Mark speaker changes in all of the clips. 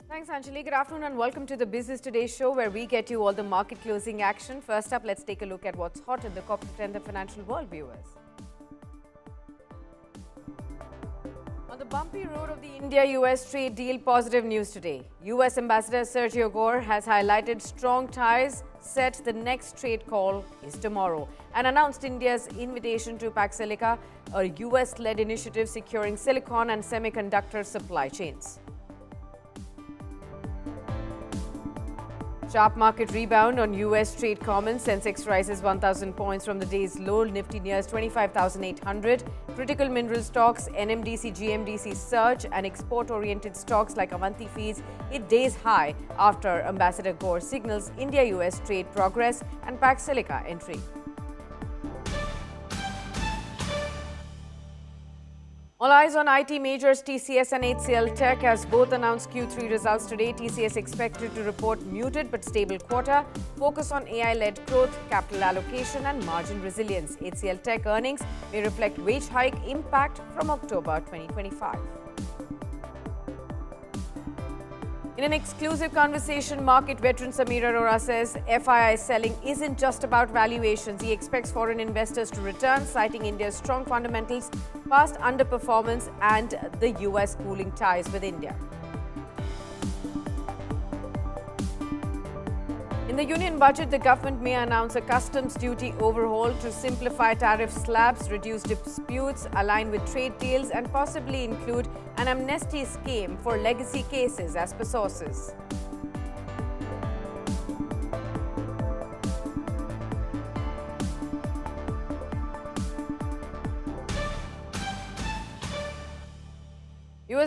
Speaker 1: Thanks, Anjali. Good afternoon and welcome to the Business Today show where we get you all the market closing action. First up, let's take a look at what's hot in the corporate and the financial world, viewers. On the bumpy road of the India-US trade deal, positive news today. US Ambassador Sergio Gore has highlighted strong ties, said the next trade call is tomorrow, and announced India's invitation to Paxilica, a US-led initiative securing silicon and semiconductor supply chains. Sharp market rebound on US trade commons. Sensex rises 1,000 points from the day's low. Nifty nears 25,800. Critical mineral stocks, NMDC, GMDC surge, and export-oriented stocks like Avanti Feeds hit days high after Ambassador Gore signals India-US trade progress and Paxilica entry. All eyes on IT majors TCS and HCL Tech as both announced Q3 results today. TCS expected to report muted but stable quarter, focus on AI-led growth, capital allocation and margin resilience. HCL Tech earnings may reflect wage hike impact from October 2025. In an exclusive conversation, market veteran Samir Arora says FII selling isn't just about valuations. He expects foreign investors to return, citing India's strong fundamentals, past underperformance and the US cooling ties with India. In the union budget, the government may announce a customs duty overhaul to simplify tariff slabs, reduce disputes, align with trade deals, and possibly include an amnesty scheme for legacy cases, as per sources.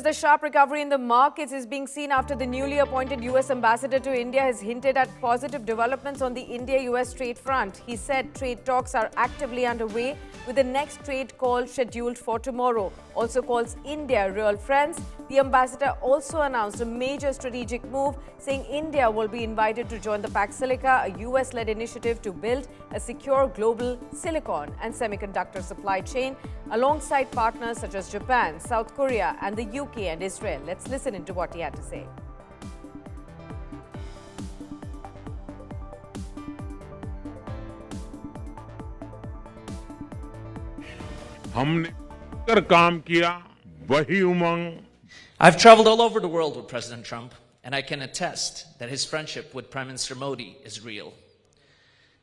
Speaker 1: The sharp recovery in the markets is being seen after the newly appointed US ambassador to India has hinted at positive developments on the India-US trade front. He said trade talks are actively underway with the next trade call scheduled for tomorrow. Also calls India real friends. The ambassador also announced a major strategic move, saying India will be invited to join the Paxilica, a US-led initiative to build a secure global silicon and semiconductor supply chain alongside partners such as Japan, South Korea and the UK and Israel. Let's listen into what he had to say.
Speaker 2: हमने कर काम किया वही उमंग.
Speaker 3: I've traveled all over the world with President Trump, and I can attest that his friendship with Prime Minister Modi is real.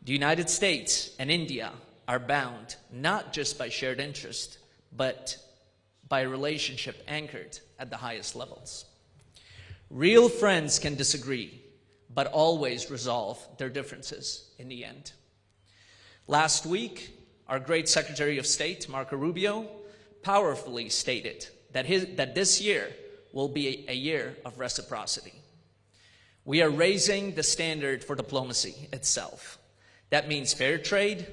Speaker 3: The United States and India are bound not just by shared interest, but by a relationship anchored at the highest levels. Real friends can disagree, but always resolve their differences in the end. Last week, our great Secretary of State, Marco Rubio, powerfully stated that this year will be a year of reciprocity. We are raising the standard for diplomacy itself. That means fair trade,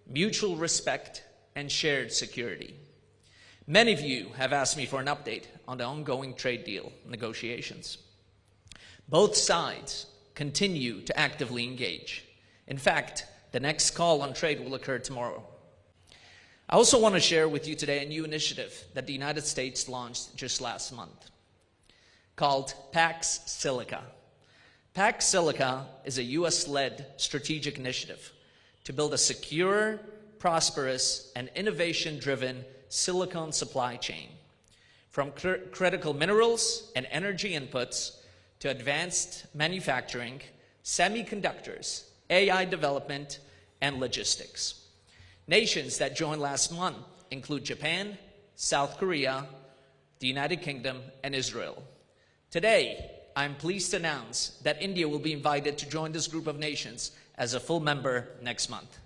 Speaker 3: mutual respect, and shared security. Many of you have asked me for an update on the ongoing trade deal negotiations. Both sides continue to actively engage. In fact, the next call on trade will occur tomorrow. I also want to share with you today a new initiative that the United States launched just last month called Paxilica. Paxilica is a US-led strategic initiative to build a secure, prosperous, and innovation-driven silicon supply chain, from critical minerals and energy inputs to advanced manufacturing, semiconductors, AI development, and logistics. Nations that joined last month include Japan, South Korea, the United Kingdom, and Israel. Today, I'm pleased to announce that India will be invited to join this group of nations as a full member next month.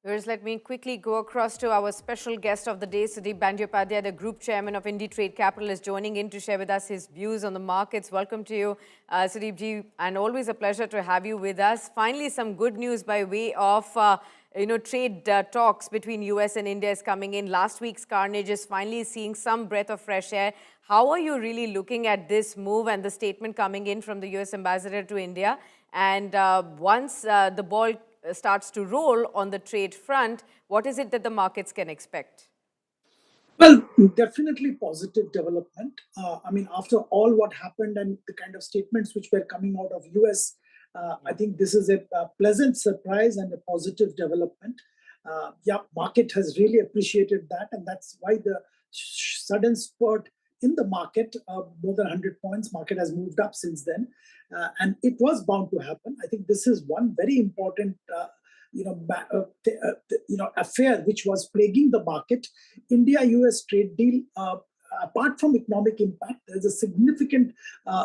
Speaker 1: Viewers, let me quickly go across to our special guest of the day, Sudeep Bandyopadhyay, the Group Chairman of IndiTrade Capital, is joining in to share with us his views on the markets. Welcome to you, Sudeep ji, and always a pleasure to have you with us. Finally, some good news by way of trade talks between US and India is coming in. Last week's carnage is finally seeing some breath of fresh air. How are you really looking at this move and the statement coming in from the US ambassador to India? And once the ball starts to roll on the trade front, what is it that the markets can expect?
Speaker 4: Well, definitely positive development. I mean, after all what happened and the kind of statements which were coming out of US, I think this is a pleasant surprise and a positive development. Yeah, market has really appreciated that, and that's why the sudden spurt in the market, more than 100 points, market has moved up since then, and it was bound to happen. I think this is one very important. Affair which was plaguing the market. India-US trade deal, apart from economic impact, there's a significant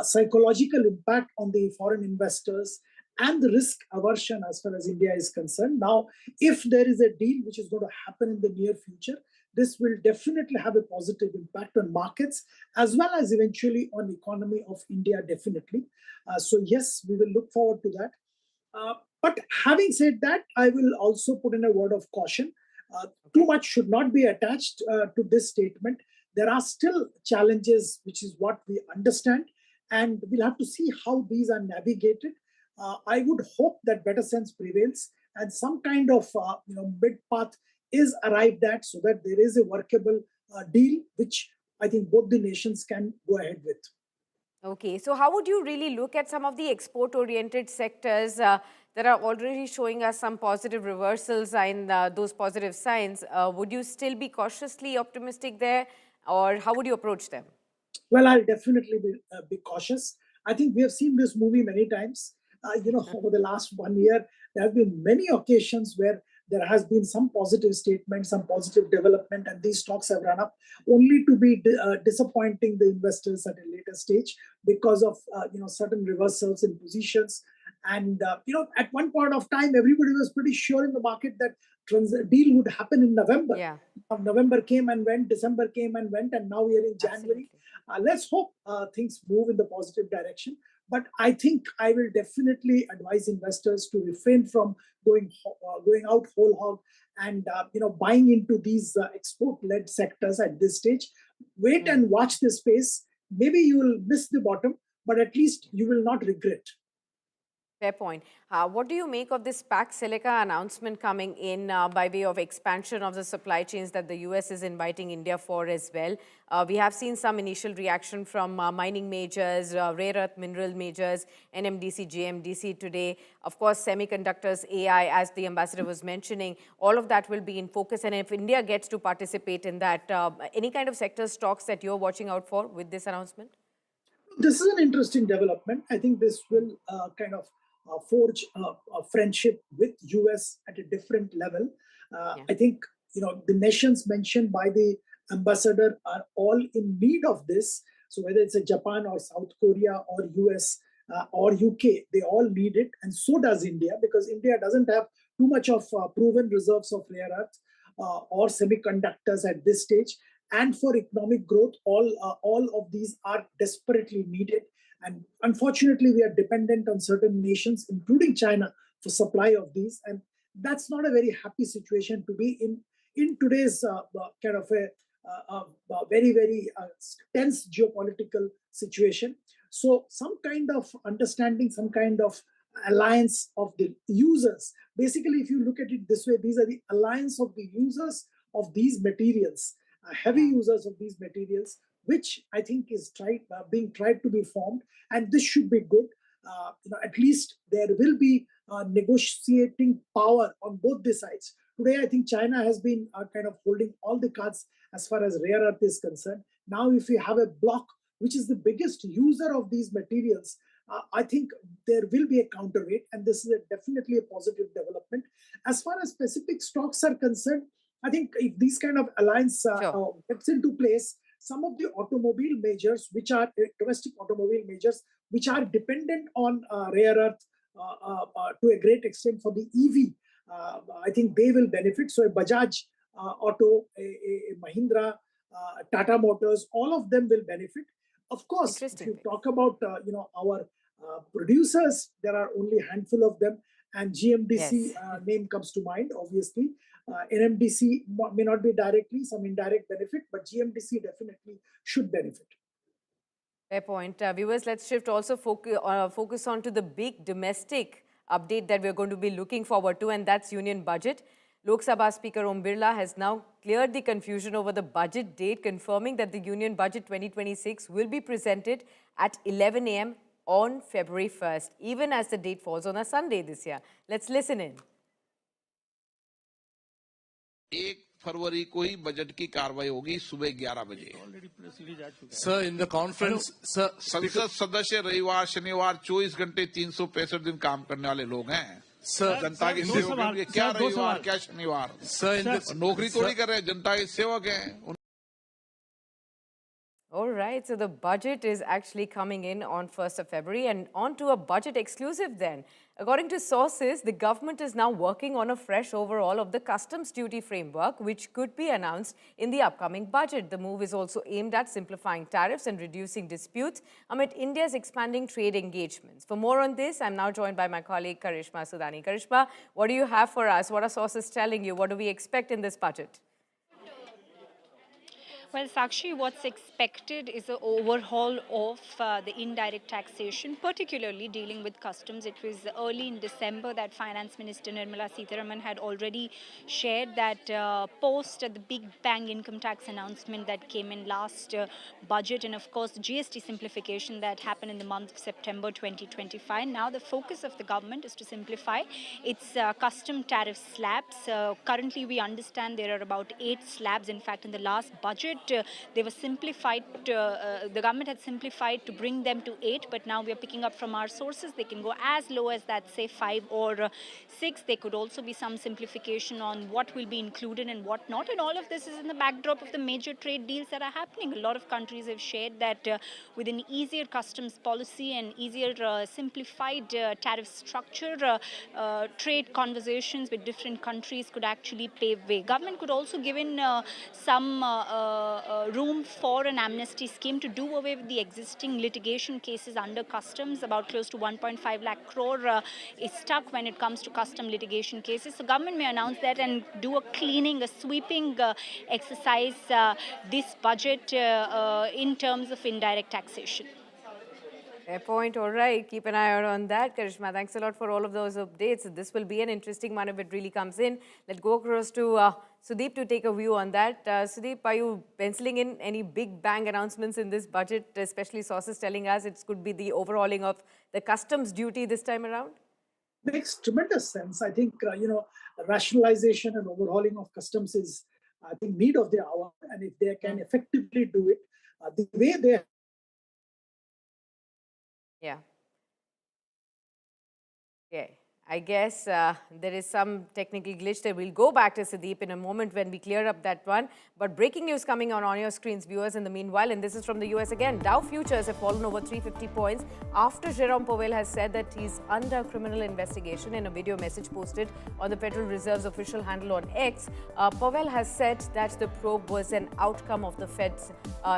Speaker 4: psychological impact on the foreign investors and the risk aversion as far as India is concerned. Now, if there is a deal which is going to happen in the near future, this will definitely have a positive impact on markets as well as eventually on economy of India, definitely. So yes, we will look forward to that. But having said that, I will also put in a word of caution. Too much should not be attached to this statement. There are still challenges, which is what we understand, and we'll have to see how these are navigated. I would hope that better sense prevails and some kind of mid path is arrived at so that there is a workable deal, which I think both the nations can go ahead with.
Speaker 1: Okay, so how would you really look at some of the export-oriented sectors that are already showing us some positive reversals in those positive signs? Would you still be cautiously optimistic there, or how would you approach them?
Speaker 4: Well, I'll definitely be cautious. I think we have seen this movie many times. Over the last 1 year, there have been many occasions where there has been some positive statement, some positive development, and these stocks have run up, only to be disappointing the investors at a later stage because of certain reversals in positions. And at one point of time, everybody was pretty sure in the market that deal would happen in November.
Speaker 1: Yeah,
Speaker 4: November came and went, December came and went, and now we are in January.
Speaker 1: absolutely.
Speaker 4: Let's hope things move in the positive direction. But I think I will definitely advise investors to refrain from going out whole hog and buying into these export-led sectors at this stage. Wait and watch this space. Maybe you will miss the bottom, but at least you will not regret.
Speaker 1: Fair point. What do you make of this Paxilica announcement coming in by way of expansion of the supply chains that the US is inviting India for as well? We have seen some initial reaction from mining majors, rare earth mineral majors, NMDC, JMDC today. Of course, semiconductors, AI, as the ambassador was mentioning, all of that will be in focus. And if India gets to participate in that, any kind of sector stocks that you're watching out for with this announcement?
Speaker 4: This is an interesting development. I think this will kind of forge a friendship with US at a different level. I think the nations mentioned by the ambassador are all in need of this. So whether it's a Japan or South Korea or US or UK, they all need it, and so does India, because India doesn't have too much of proven reserves of rare earth or semiconductors at this stage. And for economic growth, all of these are desperately needed. And unfortunately, we are dependent on certain nations, including China, for supply of these. And that's not a very happy situation to be in today's kind of a very, very tense geopolitical situation. So some kind of understanding, some kind of alliance of the users. Basically, if you look at it this way, these are the alliance of the users of these materials, heavy users of these materials, which I think is being tried to be formed, and this should be good. At least there will be negotiating power on both the sides. Today, I think China has been kind of holding all the cards as far as rare earth is concerned. Now, if we have a bloc which is the biggest user of these materials, I think there will be a counterweight, and this is definitely a positive development. As far as specific stocks are concerned, I think if these kind of alliance gets into place, some of the automobile majors, which are domestic automobile majors, which are dependent on rare earth to a great extent for the EV, I think they will benefit. So a Bajaj Auto, a Mahindra, Tata Motors, all of them will benefit. Of course, if you talk about our producers, there are only a handful of them, and GMDC name comes to mind, obviously. NMDC may not be directly, some indirect benefit, but GMDC definitely should benefit.
Speaker 1: Fair point. Viewers, let's shift also focus on to the big domestic update that we're going to be looking forward to, and that's Union Budget. Lok Sabha Speaker Om Birla has now cleared the confusion over the budget date, confirming that the Union Budget 2026 will be presented at 11 a.m. on February 1st, even as the date falls on a Sunday this year. Let's listen in.
Speaker 5: 1 फरवरी को ही budget की कार्रवाई होगी सुबह 11 बजे।
Speaker 6: Sir, in the conference, sir,
Speaker 5: संसद सदस्य रविवार शनिवार 24 घंटे 365 दिन काम करने वाले लोग हैं।
Speaker 6: sir,
Speaker 5: जनता की सेवक के लिए क्या रविवार क्या शनिवार,
Speaker 6: sir, in the,
Speaker 5: नौकरी थोड़ी कर रहे हैं, जनता के सेवक हैं।
Speaker 1: All right, so the budget is actually coming in on 1st of February, and on to a budget exclusive then. According to sources, the government is now working on a fresh overhaul of the customs duty framework, which could be announced in the upcoming budget. The move is also aimed at simplifying tariffs and reducing disputes amid India's expanding trade engagements. For more on this, I'm now joined by my colleague Karishma Sudani. Karishma, what do you have for us? What are sources telling you? What do we expect in this budget?
Speaker 7: Well, Sakshi, what's expected is an overhaul of the indirect taxation, particularly dealing with customs. It was early in December that Finance Minister Nirmala Sitharaman had already shared that post the big bang income tax announcement that came in last budget, and of course GST simplification that happened in the month of September 2025. Now the focus of the government is to simplify its custom tariff slabs. Currently we understand there are about 8 slabs. In fact, in the last budget, they were simplified, the government had simplified to bring them to 8, but now we are picking up from our sources, they can go as low as that, say 5 or 6. There could also be some simplification on what will be included and what not, and all of this is in the backdrop of the major trade deals that are happening. A lot of countries have shared that with an easier customs policy and easier simplified tariff structure, trade conversations with different countries could actually pave way. Government could also give in some room for an amnesty scheme to do away with the existing litigation cases under customs. About close to 1.5 lakh crore is stuck when it comes to custom litigation cases. So government may announce that and do a cleaning, a sweeping exercise this budget in terms of indirect taxation.
Speaker 1: Fair point. All right. Keep an eye out on that. Karishma, thanks a lot for all of those updates. This will be an interesting one if it really comes in. Let's go across to Sudeep to take a view on that. Sudeep, are you penciling in any big bang announcements in this budget, especially sources telling us it could be the overhauling of the customs duty this time around?
Speaker 4: Makes tremendous sense. I think, rationalization and overhauling of customs is, I think, need of the hour. And if they can effectively do it, the way they
Speaker 1: Yeah. Okay. I guess there is some technical glitch there. We'll go back to Sudeep in a moment when we clear up that one. But breaking news coming on your screens, viewers, in the meanwhile, and this is from the US again. Dow futures have fallen over 350 points after Jerome Powell has said that he's under criminal investigation. In a video message posted on the Federal Reserve's official handle on X, Powell has said that the probe was an outcome of the Fed's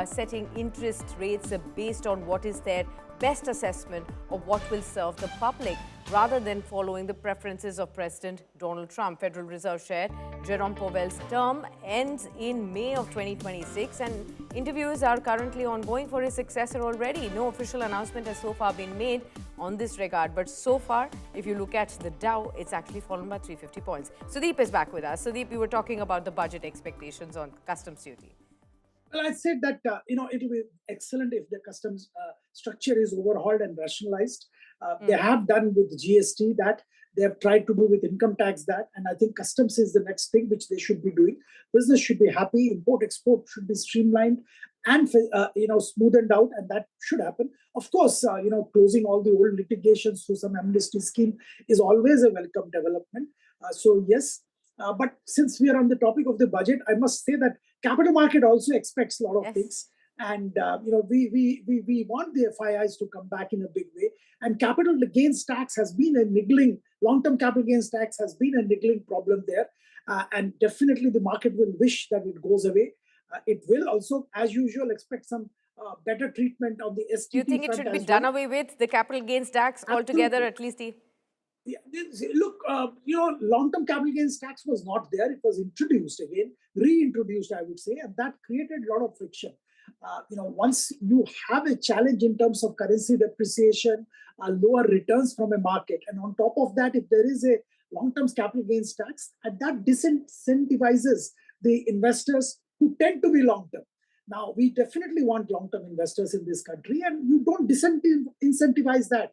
Speaker 1: setting interest rates based on what is their best assessment of what will serve the public, rather than following the preferences of President Donald Trump. Federal Reserve shared Jerome Powell's term ends in May of 2026, and interviews are currently ongoing for his successor already. No official announcement has so far been made on this regard, but so far, if you look at the Dow, it's actually fallen by 350 points. Sudeep is back with us. Sudeep, you were talking about the budget expectations on customs duty.
Speaker 4: Well, I said that, it will be excellent if the customs structure is overhauled and rationalized. They have done with GST that, they have tried to do with income tax that, and I think customs is the next thing which they should be doing. Business should be happy, import-export should be streamlined and, smoothened out, and that should happen. Of course, closing all the old litigations through some amnesty scheme is always a welcome development. So yes, but since we are on the topic of the budget, I must say that capital market also expects a lot of things. And, we want the FIIs to come back in a big way. And capital gains tax has been a niggling, long-term capital gains tax has been a niggling problem there. And definitely the market will wish that it goes away. It will also, as usual, expect some better treatment on the STT.
Speaker 1: Do you think it should be done away with, the capital gains tax altogether, at least?
Speaker 4: Yeah, look, long-term capital gains tax was not there. It was introduced again, reintroduced, I would say, and that created a lot of friction. Once you have a challenge in terms of currency depreciation, lower returns from a market, and on top of that, if there is a long-term capital gains tax, and that disincentivizes the investors who tend to be long-term. Now, we definitely want long-term investors in this country, and you don't incentivize that.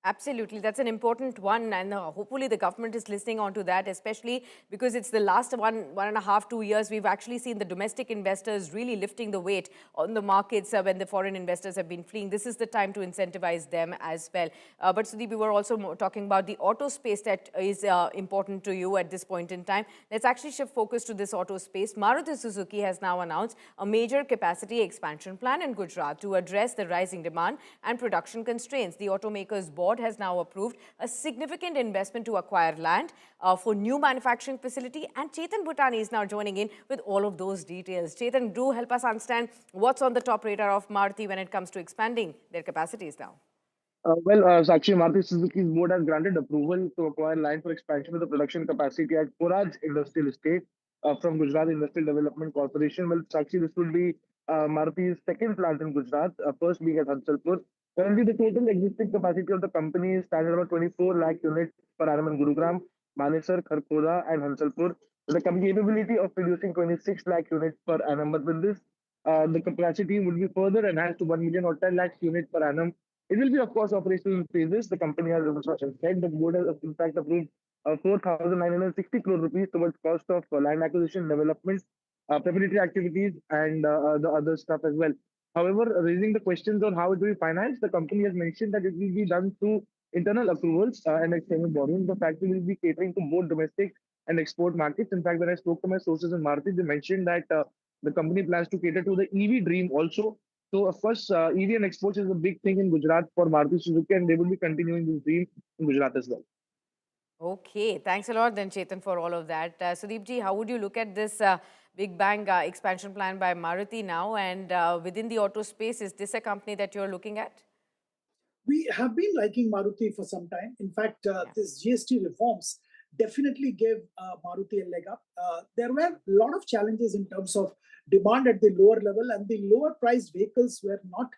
Speaker 1: Absolutely. That's an important one. And hopefully the government is listening on to that, especially because it's the last 1.5, 2 years. We've actually seen the domestic investors really lifting the weight on the markets when the foreign investors have been fleeing. This is the time to incentivize them as well. But Sudeep, we were also talking about the auto space that is important to you at this point in time. Let's actually shift focus to this auto space. Maruti Suzuki has now announced a major capacity expansion plan in Gujarat to address the rising demand and production constraints. The automaker's board has now approved a significant investment to acquire land for new manufacturing facility. And Chetan Bhutani is now joining in with all of those details. Chetan, do help us understand what's on the top radar of Maruti when it comes to expanding their capacities now.
Speaker 8: Sakshi, Maruti Suzuki's board has granted approval to acquire land for expansion of the production capacity at Koraj Industrial Estate from Gujarat Industrial Development Corporation. Well, Sakshi, this will be Maruti's second plant in Gujarat, first being at Hansalpur. Currently, the total existing capacity of the company stands at about 24 lakh units per annum in Gurugram, Manesar, Kharkhoda, and Hansalpur, with a capability of producing 26 lakh units per annum. But with this, the capacity will be further enhanced to 1 million or 10 lakhs units per annum. It will be, of course, operational in phases. The company has said the board has, in fact, approved 4,960 crore rupees towards cost of land acquisition, development, preparatory activities, and the other stuff as well. However, raising the questions on how it will be financed, the company has mentioned that it will be done through internal accruals and external borrowing. The factory will be catering to both domestic and export markets. In fact, when I spoke to my sources in Maruti, they mentioned that the company plans to cater to the EV dream also. So, of course, EV and exports is a big thing in Gujarat for Maruti Suzuki, and they will be continuing this dream in Gujarat as well.
Speaker 1: Okay, thanks a lot then, Chetan, for all of that. Sudeep ji, how would you look at this big bang expansion plan by Maruti now? And within the auto space, is this a company that you're looking at?
Speaker 4: We have been liking Maruti for some time. In fact, this GST reforms definitely gave Maruti a leg up. There were a lot of challenges in terms of demand at the lower level, and the lower priced vehicles were not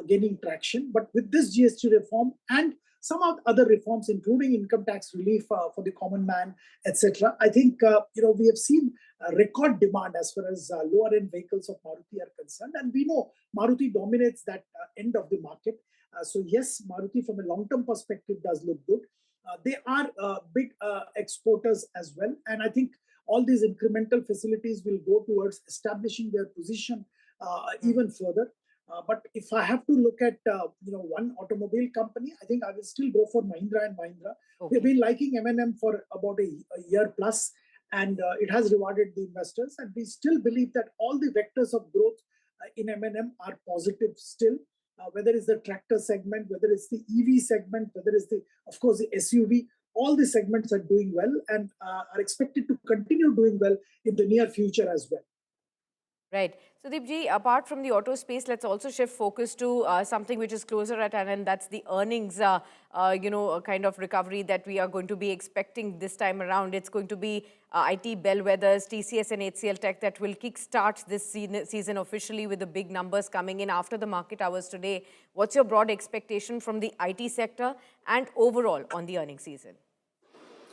Speaker 4: gaining traction. But with this GST reform and some of other reforms, including income tax relief for the common man, etc., I think we have seen record demand as far as lower end vehicles of Maruti are concerned, and we know Maruti dominates that end of the market. So yes, Maruti from a long-term perspective does look good. They are big exporters as well, and I think all these incremental facilities will go towards establishing their position even further. But if I have to look at one automobile company, I think I will still go for Mahindra and Mahindra. Okay. We've been liking M&M for about a year plus, and it has rewarded the investors. And we still believe that all the vectors of growth in M&M are positive still. Whether it's the tractor segment, whether it's the EV segment, whether it's of course, the SUV, all the segments are doing well and are expected to continue doing well in the near future as well.
Speaker 1: Right. Sudeep ji, apart from the auto space, let's also shift focus to something which is closer at hand, and that's the earnings, kind of recovery that we are going to be expecting this time around. It's going to be IT bellwethers, TCS and HCL Tech that will kickstart this season officially with the big numbers coming in after the market hours today. What's your broad expectation from the IT sector and overall on the earnings season?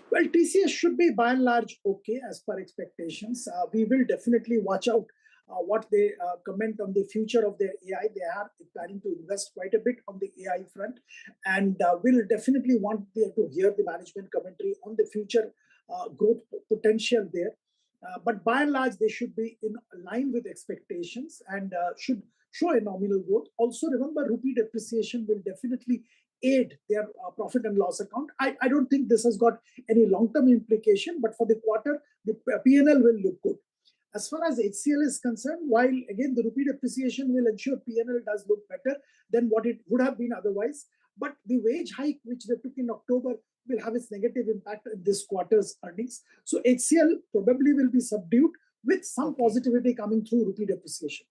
Speaker 4: Well, TCS should be by and large okay as per expectations. We will definitely watch out what they comment on the future of their AI. They are planning to invest quite a bit on the AI front, and we'll definitely want to hear the management commentary on the future growth potential there. But by and large, they should be in line with expectations and should show a nominal growth. Also, remember, rupee depreciation will definitely aid their profit and loss account. I don't think this has got any long-term implication, but for the quarter, the P&L will look good. As far as HCL is concerned, while again the rupee depreciation will ensure P&L does look better than what it would have been otherwise, but the wage hike which they took in October will have its negative impact in this quarter's earnings. So HCL probably will be subdued with some positivity coming through rupee depreciation.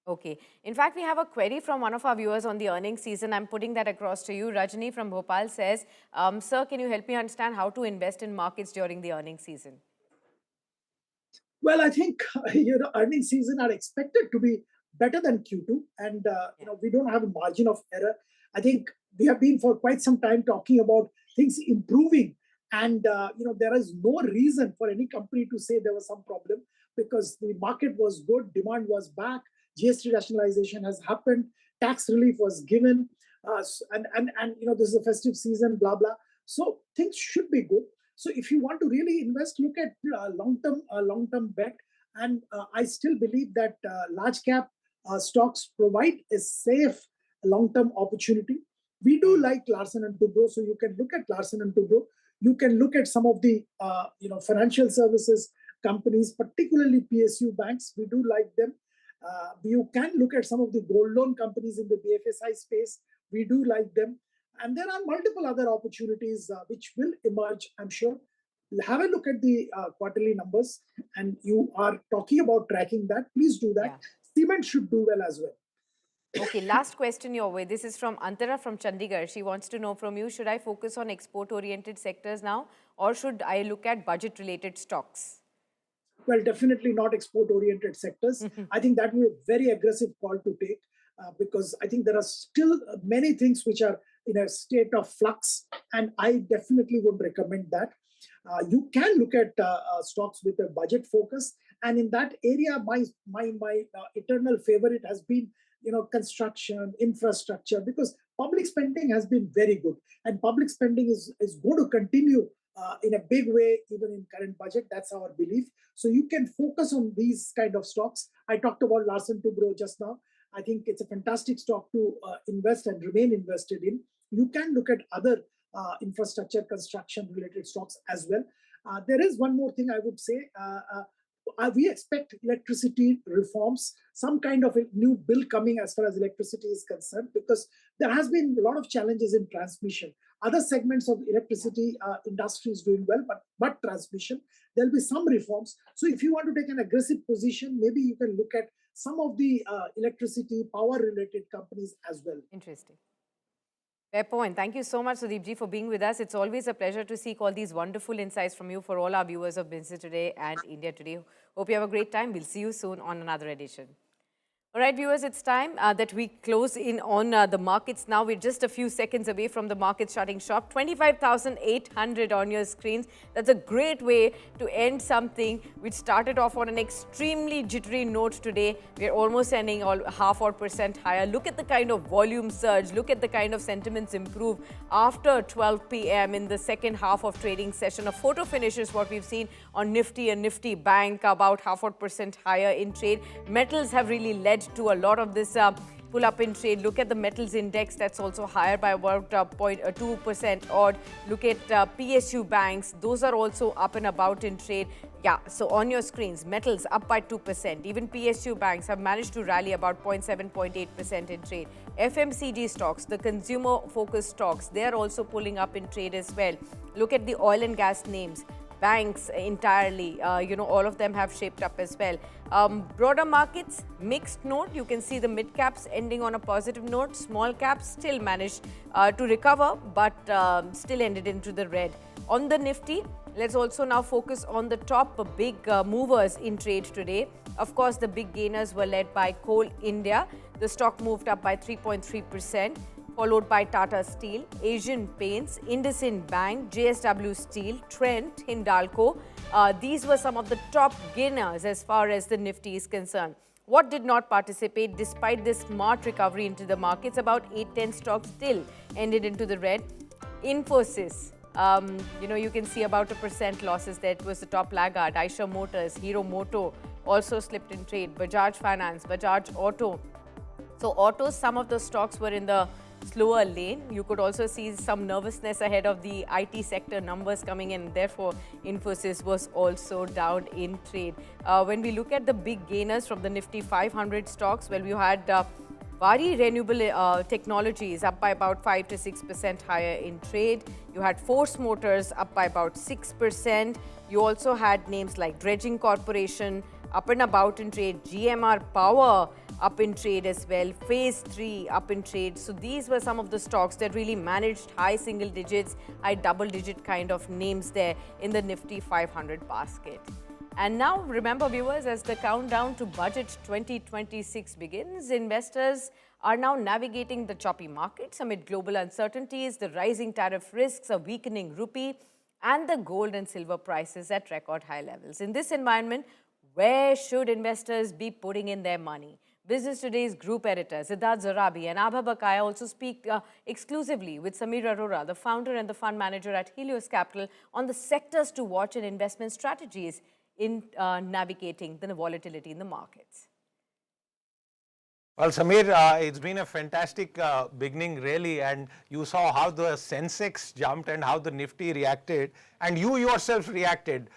Speaker 1: Okay. In fact, we have a query from one of our viewers on the earnings season. I'm putting that across to you. Rajni from Bhopal says, sir, can you help me understand how to invest in markets during the earnings season?
Speaker 4: Well, I think earnings season are expected to be better than Q2, and we don't have a margin of error. I think we have been for quite some time talking about things improving. And there is no reason for any company to say there was some problem, because the market was good, demand was back, GST rationalization has happened, tax relief was given, and this is a festive season, blah blah. So things should be good. So if you want to really invest, look at long-term bet. And I still believe that large cap stocks provide a safe long-term opportunity. We do like Larsen and Toubro, so you can look at Larsen and Toubro. You can look at some of the financial services companies, particularly PSU banks. We do like them. You can look at some of the gold loan companies in the BFSI space. We do like them. And there are multiple other opportunities which will emerge, I'm sure. Have a look at the quarterly numbers, and you are talking about tracking that. Please do that. Yeah. Cement should do well as well.
Speaker 1: Okay, last question your way. This is from Antara from Chandigarh. She wants to know from you, should I focus on export-oriented sectors now, or should I look at budget-related stocks?
Speaker 4: Well, definitely not export-oriented sectors. I think that will be a very aggressive call to take, because I think there are still many things which are in a state of flux, and I definitely would recommend that. You can look at stocks with a budget focus, and in that area, my eternal favorite has been construction, infrastructure, because public spending has been very good, and public spending is going to continue in a big way even in current budget. That's our belief. So you can focus on these kind of stocks. I talked about Larsen Toubro just now. I think it's a fantastic stock to invest and remain invested in. You can look at other infrastructure, construction related stocks as well. There is one more thing I would say. We expect electricity reforms, some kind of a new bill coming as far as electricity is concerned, because there has been a lot of challenges in transmission. Other segments of electricity industry is doing well, but transmission, there'll be some reforms. So if you want to take an aggressive position, maybe you can look at some of the electricity, power related companies as well.
Speaker 1: Interesting. Fair point. Thank you so much, Sudeep ji, for being with us. It's always a pleasure to seek all these wonderful insights from you for all our viewers of Business Today and India Today. Hope you have a great time. We'll see you soon on another edition. All right, viewers, it's time that we close in on the markets now. We're just a few seconds away from the market shutting shop. 25,800 on your screens. That's a great way to end something which started off on an extremely jittery note today. We're almost ending all 0.5% higher. Look at the kind of volume surge. Look at the kind of sentiments improve after 12 p.m. in the second half of trading session. A photo finish is what we've seen on Nifty and Nifty Bank, about 0.5% higher in trade. Metals have really led to a lot of this pull up in trade. Look at the metals index, that's also higher by about 0.2% odd. Look at PSU banks, those are also up and about in trade. Yeah, so on your screens, metals up by 2%. Even PSU banks have managed to rally about 0.7, 0.8% in trade. FMCG stocks, the consumer focused stocks, they are also pulling up in trade as well. Look at the oil and gas names. Banks entirely, all of them have shaped up as well. Broader markets, mixed note. You can see the mid caps ending on a positive note. Small caps still managed to recover, but still ended into the red. On the Nifty, let's also now focus on the top big movers in trade today. Of course, the big gainers were led by Coal India. The stock moved up by 3.3%. Followed by Tata Steel, Asian Paints, IndusInd Bank, JSW Steel, Trent, Hindalco. These were some of the top gainers as far as the Nifty is concerned. What did not participate despite this smart recovery into the markets? About 8-10 stocks still ended into the red. Infosys, you can see about 1% losses there. It was the top laggard. Eicher Motors, Hero Moto also slipped in trade. Bajaj Finance, Bajaj Auto. So autos, some of the stocks were in the slower lane. You could also see some nervousness ahead of the IT sector numbers coming in. Therefore, Infosys was also down in trade. When we look at the big gainers from the Nifty 500 stocks, well, we had Vari Renewable Technologies up by about 5 to 6% higher in trade. You had Force Motors up by about 6%. You also had names like Dredging Corporation up and about in trade. GMR Power up in trade as well. Phase 3 up in trade. So these were some of the stocks that really managed high single digits, high double digit kind of names there in the Nifty 500 basket. And now remember, viewers, as the countdown to Budget 2026 begins, investors are now navigating the choppy markets amid global uncertainties, the rising tariff risks, a weakening rupee, and the gold and silver prices at record high levels. In this environment, where should investors be putting in their money? Business Today's group editor Siddharth Zorabi and Abha Bakaya also speak exclusively with Samir Arora, the founder and the fund manager at Helios Capital, on the sectors to watch and investment strategies in navigating the volatility in the markets.
Speaker 9: Well, Samir, it's been a fantastic beginning, really, and you saw how the Sensex jumped and how the Nifty reacted, and you yourself reacted.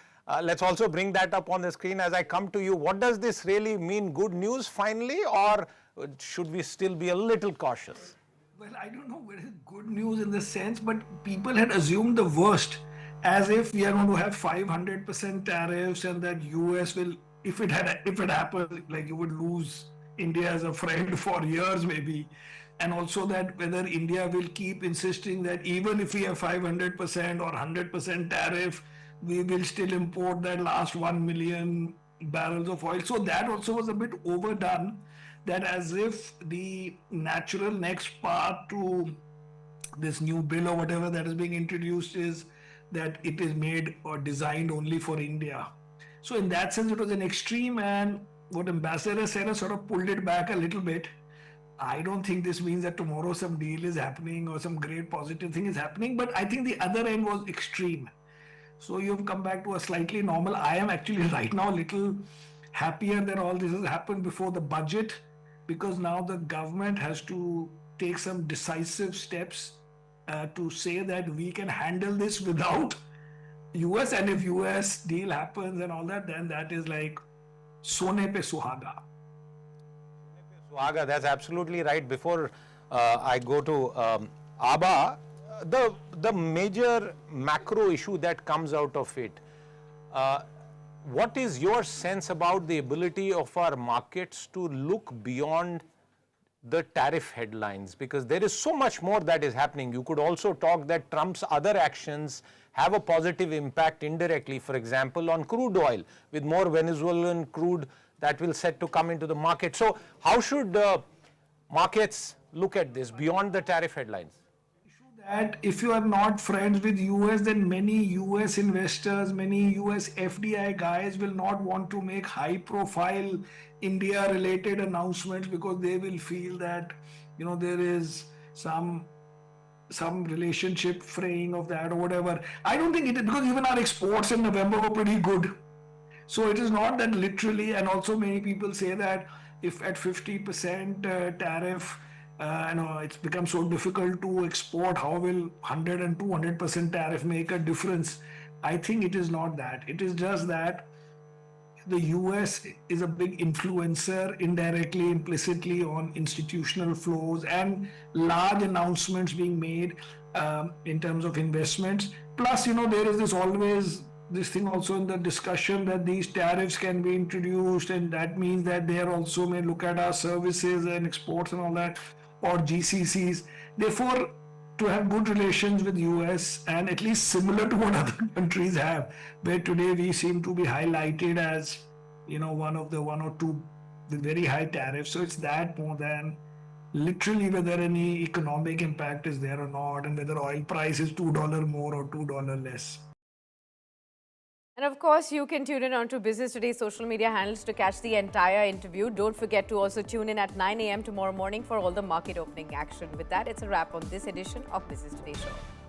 Speaker 9: Let's also bring that up on the screen as I come to you. What does this really mean? Good news finally, or should we still be a little cautious?
Speaker 10: Well, I don't know whether it's good news in the sense, but people had assumed the worst, as if we are going to have 500% tariffs and that US will, if it happened, like you would lose India as a friend for years maybe. And also that whether India will keep insisting that even if we have 500% or 100% tariff, we will still import that last 1 million barrels of oil. So that also was a bit overdone, that as if the natural next path to this new bill or whatever that is being introduced is that it is made or designed only for India. So in that sense, it was an extreme, and what Ambassador said has sort of pulled it back a little bit. I don't think this means that tomorrow some deal is happening or some great positive thing is happening, but I think the other end was extreme. So you've come back to a slightly normal. I am actually right now a little happier that all this has happened before the budget, because now the government has to take some decisive steps to say that we can handle this without US, and if US deal happens and all that, then that is like Sone pe Suhaga.
Speaker 9: Suhaga, that's absolutely right. Before I go to Abha, the major macro issue that comes out of it, what is your sense about the ability of our markets to look beyond the tariff headlines? Because there is so much more that is happening. You could also talk that Trump's other actions have a positive impact indirectly, for example, on crude oil, with more Venezuelan crude that will set to come into the market. So how should markets look at this beyond the tariff headlines?
Speaker 10: That if you are not friends with US, then many US investors, many US FDI guys will not want to make high profile India related announcements, because they will feel that, you know, there is some relationship fraying of that or whatever. I don't think it is, because even our exports in November were pretty good. So it is not that literally, and also many people say that if at 50% tariff, it's become so difficult to export, how will 100 and 200% tariff make a difference? I think it is not that. It is just that the US is a big influencer indirectly, implicitly on institutional flows and large announcements being made in terms of investments. Plus, there is this thing also in the discussion that these tariffs can be introduced, and that means that they also may look at our services and exports and all that, or GCCs. Therefore, to have good relations with US, and at least similar to what other countries have, where today we seem to be highlighted as, one of the one or two with very high tariffs. So it's that more than literally whether any economic impact is there or not, and whether oil price is $2 more or $2 less.
Speaker 1: And of course, you can tune in onto Business Today's social media handles to catch the entire interview. Don't forget to also tune in at 9 a.m. tomorrow morning for all the market opening action. With that, it's a wrap on this edition of Business Today Show.